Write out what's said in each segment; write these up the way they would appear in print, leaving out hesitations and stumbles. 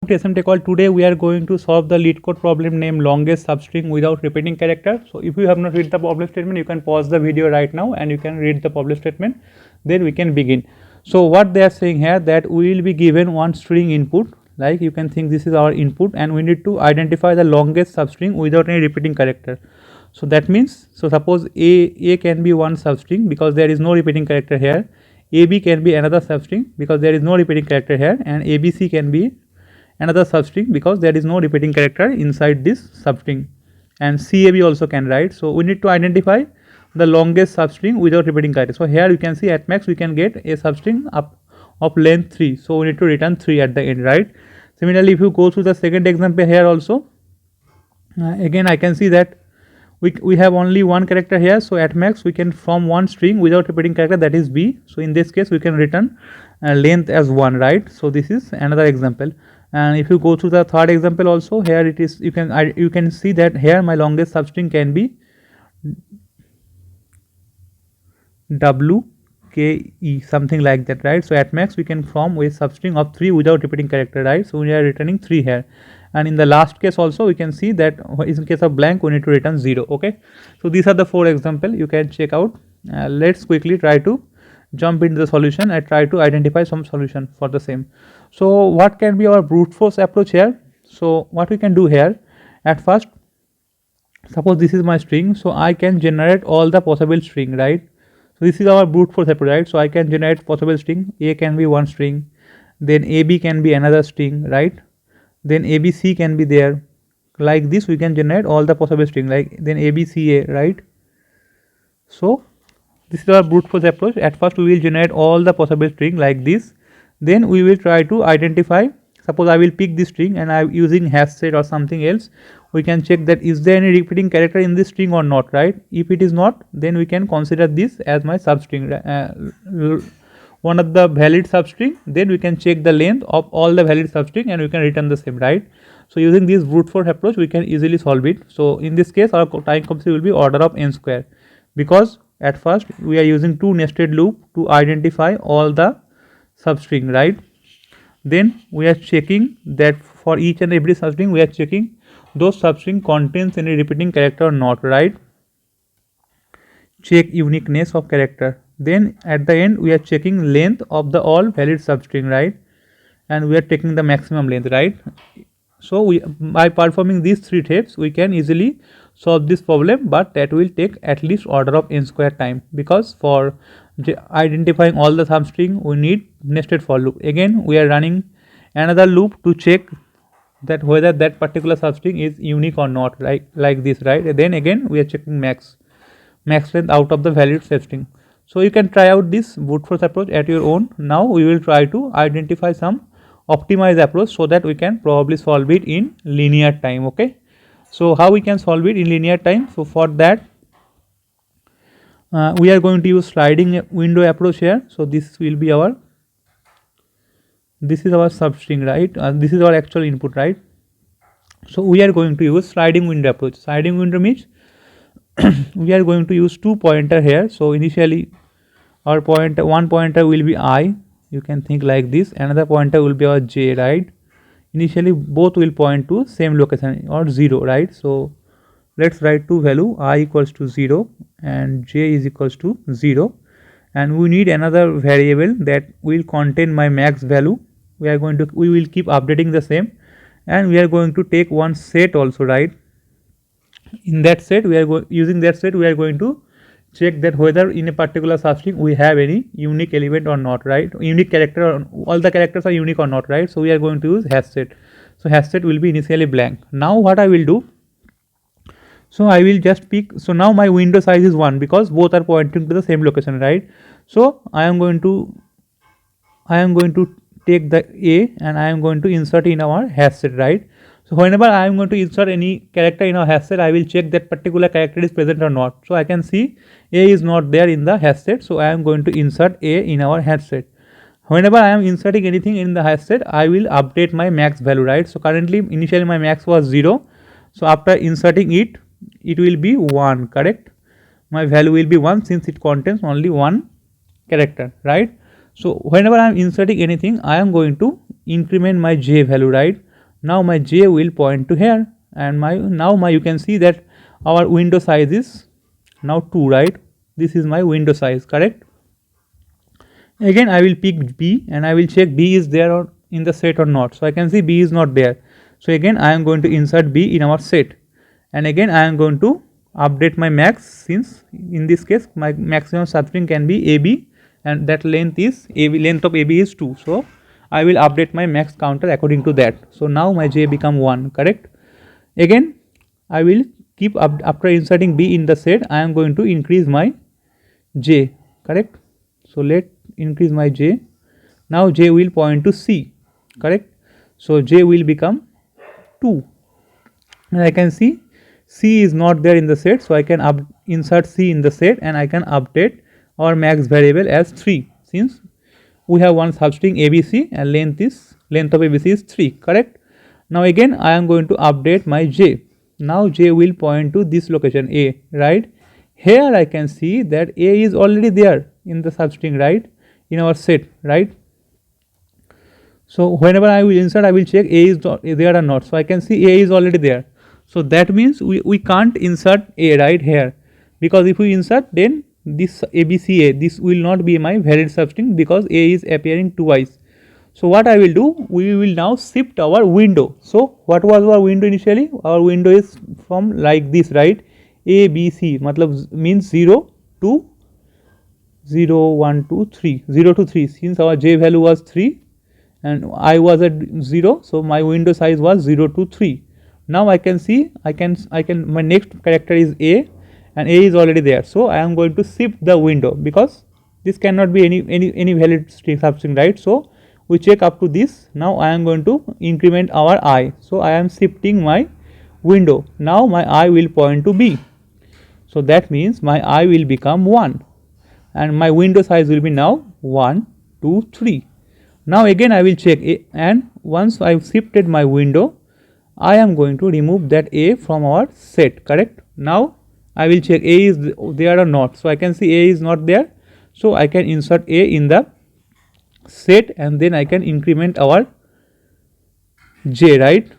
SMT call. Today we are going to solve the lead code problem named longest substring without repeating character. So if you have not read the problem statement, you can pause the video right now and you can read the problem statement. Then we can begin. So what they are saying here, that we will be given one string input, like you can think this is our input, and we need to identify the longest substring without any repeating character. So that means, so suppose a can be one substring because there is no repeating character here. AB can be another substring because there is no repeating character here, and ABC can be another substring because there is no repeating character inside this substring, and CAB also can write. So we need to identify the longest substring without repeating character. So here you can see at max we can get a substring up of length 3, so we need to return 3 at the end, right? Similarly, if you go through the second example here also, again I can see that we have only one character here, so at max we can form one string without repeating character, that is B. So in this case we can return length as 1, right? So this is another example. And if you go through the third example also, here it is, you can see that here my longest substring can be WKE, something like that, right? So at max we can form a substring of 3 without repeating character, right? So we are returning 3 here. And in the last case also we can see that in case of blank we need to return 0. Okay, so these are the 4 examples you can check out. Let's quickly try to jump into the solution and try to identify some solution for the same. So what can be our brute force approach here? So what we can do here, at first, suppose this is my string, so I can generate all the possible string, right? So this is our brute force approach, right? So I can generate possible string. A can be one string, then AB can be another string, right? Then ABC can be there. Like this we can generate all the possible string, like then ABCA, right? So this is our brute force approach. At first we will generate all the possible string like this. Then we will try to identify, suppose I will pick this string and I am using hash set or something else, we can check that is there any repeating character in this string or not, right? If it is not, then we can consider this as my substring, one of the valid substring. Then we can check the length of all the valid substring and we can return the same, right? So using this brute force approach we can easily solve it. So in this case our time complexity will be order of n square, because at first we are using 2 nested loop to identify all the substring, right? Then we are checking that for each and every substring we are checking those substring contains any repeating character or not, right? Check uniqueness of character. Then at the end we are checking length of the all valid substring, right? And we are taking the maximum length, right? So we, by performing these 3 steps we can easily solve this problem, but that will take at least order of n square time, because for identifying all the substring we need nested for loop. Again we are running another loop to check that whether that particular substring is unique or not, like this, right? Then again we are checking max length out of the valid substring. So you can try out this brute force approach at your own. Now we will try to identify some optimized approach so that we can probably solve it in linear time. Okay, so how we can solve it in linear time? So for that we are going to use sliding window approach here. So this will be our, this is our substring, right? This is our actual input, right? So we are going to use sliding window approach. Sliding window means we are going to use 2 pointer here. So initially our pointer, one pointer will be I, you can think like this, another pointer will be our J, right? Initially both will point to same location or 0, right? So let's write 2 value, I equals to 0 and J is equals to 0, and we need another variable that will contain my max value. We will keep updating the same, and we are going to take one set also, right? In that set we are using that set we are going to check that whether in a particular substring we have any unique element or not, right? Unique character, or all the characters are unique or not, right? So we are going to use hash set. So hash set will be initially blank. Now what I will do, so I will just pick, so now my window size is 1 because both are pointing to the same location, right? So I am going to take the A and I am going to insert in our hash set, right? So whenever I am going to insert any character in our hash set, I will check that particular character is present or not. So I can see A is not there in the hash set, so I am going to insert A in our hash set. Whenever I am inserting anything in the hash set, I will update my max value, right? So currently initially my max was 0, so after inserting it, it will be 1, correct? My value will be 1 since it contains only one character, right? So whenever I am inserting anything, I am going to increment my J value, right? Now my j will point to here, and now you can see that our window size is now 2, right? This is my window size, correct? Again I will pick b and I will check b is there or in the set or not. So I can see b is not there. So again I am going to insert b in our set, and again I am going to update my max, since in this case my maximum substring can be ab, and that length of ab is 2. So I will update my max counter according to that. So now my j become 1, correct? Again I will keep up after inserting b in the set. I am going to increase my j, correct? So let increase my j. Now j will point to c, correct? So j will become 2, and I can see c is not there in the set, so I can insert c in the set, and I can update our max variable as 3, since we have one substring abc and length of abc is 3, correct? Now again I am going to update my j. Now j will point to this location a, right? Here I can see that a is already there in the substring, right, in our set, right? So whenever I will insert, I will check a is there or not. So I can see a is already there. So that means we can't insert a right here, because if we insert, then this abca, this will not be my valid substring because a is appearing twice. So what I will do, we will now shift our window. So what was our window initially? Our window is from like this, right? A B C matlab means 0 to 0 1 2 3, 0 to 3, since our j value was 3 and I was at 0, so my window size was 0 to 3. Now I can see I can my next character is a, and a is already there. So I am going to shift the window, because this cannot be any valid substring, right? So we check up to this. Now I am going to increment our I. So I am shifting my window. Now my I will point to b. So that means my I will become 1, and my window size will be now 1 2 3. Now again I will check a, and once I have shifted my window, I am going to remove that a from our set, correct? Now I will check a is there or not. So I can see a is not there, so I can insert a in the set, and then I can increment our j, right?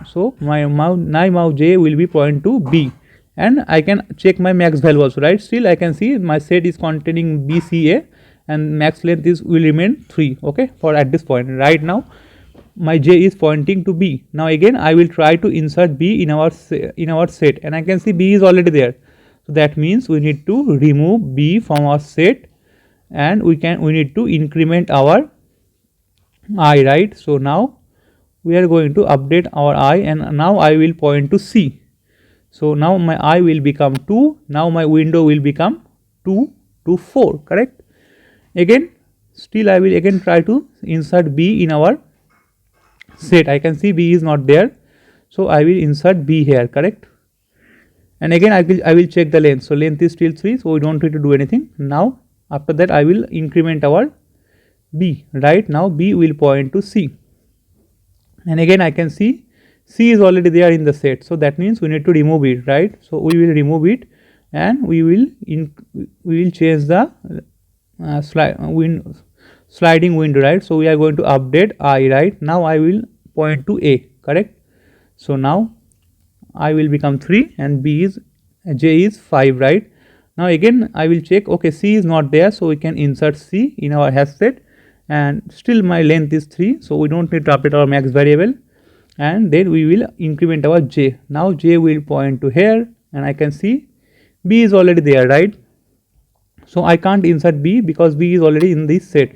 So my now j will be point to b, and I can check my max value also, right? Still I can see my set is containing bca, and max length is will remain 3, okay, for at this point. Right now my j is pointing to b. Now again I will try to insert b in our set, and I can see b is already there. So that means we need to remove b from our set, and we need to increment our I, right? So now we are going to update our I, and now I will point to c. So now my I will become 2. Now my window will become 2 to 4, correct? Again still I will again try to insert b in our set. I can see b is not there, so I will insert b here, correct? And again I will check the length. So length is still 3, so we don't need to do anything. Now after that I will increment our b, right? Now b will point to c, and again I can see c is already there in the set, so that means we need to remove it, right? So we will remove it, and we will change the sliding window, right? So we are going to update I, right? Now I will point to a, correct? So now I will become 3, and j is 5, right? Now again I will check, okay, c is not there, so we can insert c in our hash set, and still my length is 3, so we don't need to update our max variable, and then we will increment our j. Now j will point to here, and I can see b is already there, right? So I can't insert b because b is already in this set.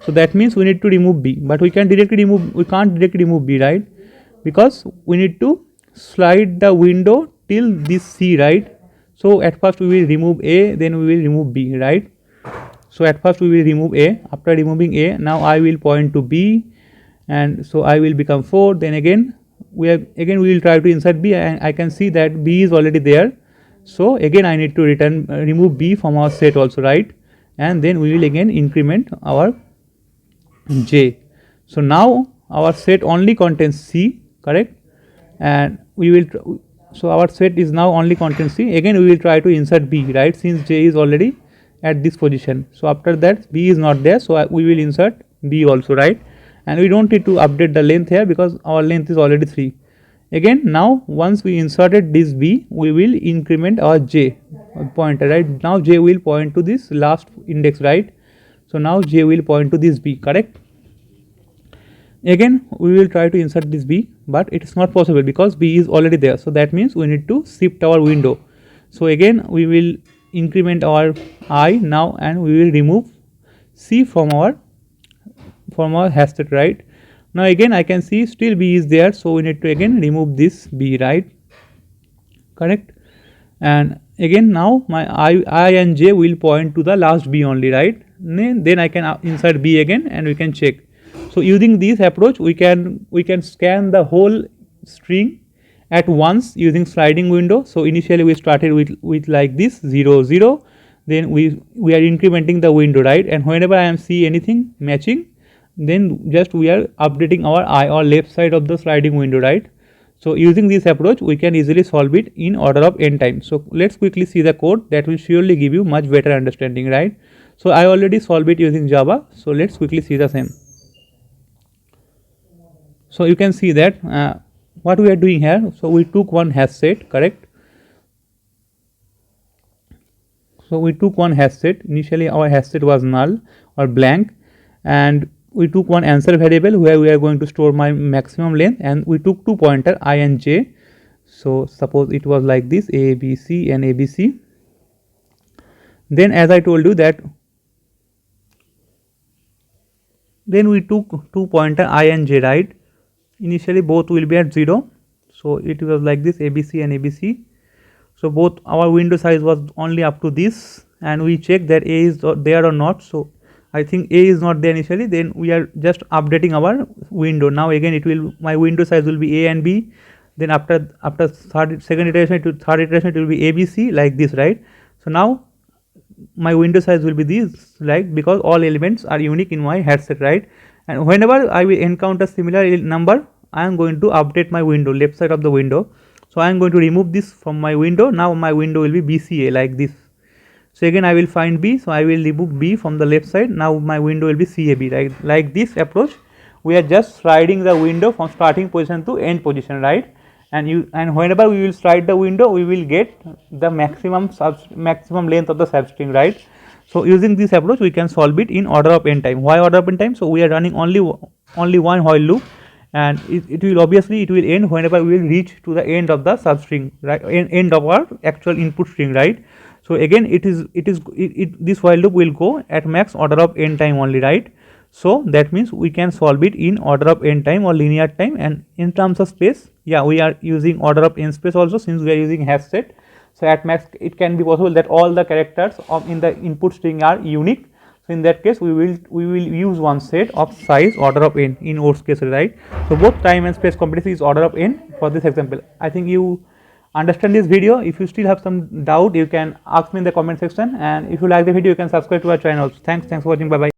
So that means we need to remove b, but we can't directly remove b, right? Because we need to slide the window till this c, right? So at first we will remove a, then we will remove b, right? So at first we will remove a. After removing a, now I will point to b, and so I will become 4. Then again we will try to insert b, and I can see that b is already there. So again I need to remove b from our set also, right? And then we will again increment our j. So now our set only contains c, correct? And we will so our set is now only contains c. Again we will try to insert b, right, since j is already at this position. So after that b is not there, so we will insert b also, right? and we don't need to update the length here because our length is already 3. Again, now once we inserted this b, we will increment our j pointer, right? Now j will point to this last index, right? So now j will point to this b, correct? Again, we will try to insert this b, but it is not possible because b is already there. So that means we need to shift our window. So again, we will increment our I now, and we will remove c from our hash set, right? Now again, I can see still b is there, so we need to again remove this b, right? Correct? And again, now my I and j will point to the last b only, right? Then I can insert b again, and we can check. So using this approach, we can scan the whole string at once using sliding window. So initially we started with like this 0 0, then we are incrementing the window, right? And whenever I am see anything matching, then just we are updating our I or left side of the sliding window, right? So using this approach, we can easily solve it in order of n time. So let's quickly see the code that will surely give you much better understanding, right? So I already solved it using Java. So let's quickly see the same. So you can see that what we are doing here. So we took one hash set, correct? So we took one hash set. Initially our hash set was null or blank, and we took one answer variable where we are going to store my maximum length, and we took 2 pointer I and j. So suppose it was like this, a b c and a b c. Then as I told you that, then we took 2 pointer I and j, right? Initially both will be at 0, so it was like this, ABC and ABC. So both our window size was only up to this, and we check that A is there or not. So I think A is not there initially, then we are just updating our window. Now again it will, my window size will be A and B, then after second iteration to third iteration it will be ABC, like this, right? So now my window size will be this, like, because all elements are unique in my hash set, right? And whenever I will encounter similar number, I am going to update my window, left side of the window. So I am going to remove this from my window. Now my window will be BCA, like this. So again I will find B, so I will remove B from the left side. Now my window will be CAB, right? Like this approach, we are just sliding the window from starting position to end position, right? And whenever we will slide the window, we will get the maximum length of the substring, right? So using this approach, we can solve it in order of n time. Why order of n time? So we are running only one while loop, and it will obviously it will end whenever we will reach to the end of the substring, right? End of our actual input string, right? So again, this while loop will go at max order of n time only, right? So that means we can solve it in order of n time or linear time. And in terms of space, yeah, we are using order of n space also, since we are using hash set. So at max it can be possible that all the characters in the input string are unique. So in that case, we will use one set of size order of n in worst case, right? So both time and space complexity is order of n for this example. I think you understand this video. If you still have some doubt, you can ask me in the comment section, and if you like the video, you can subscribe to our channel. Thanks for watching. Bye bye.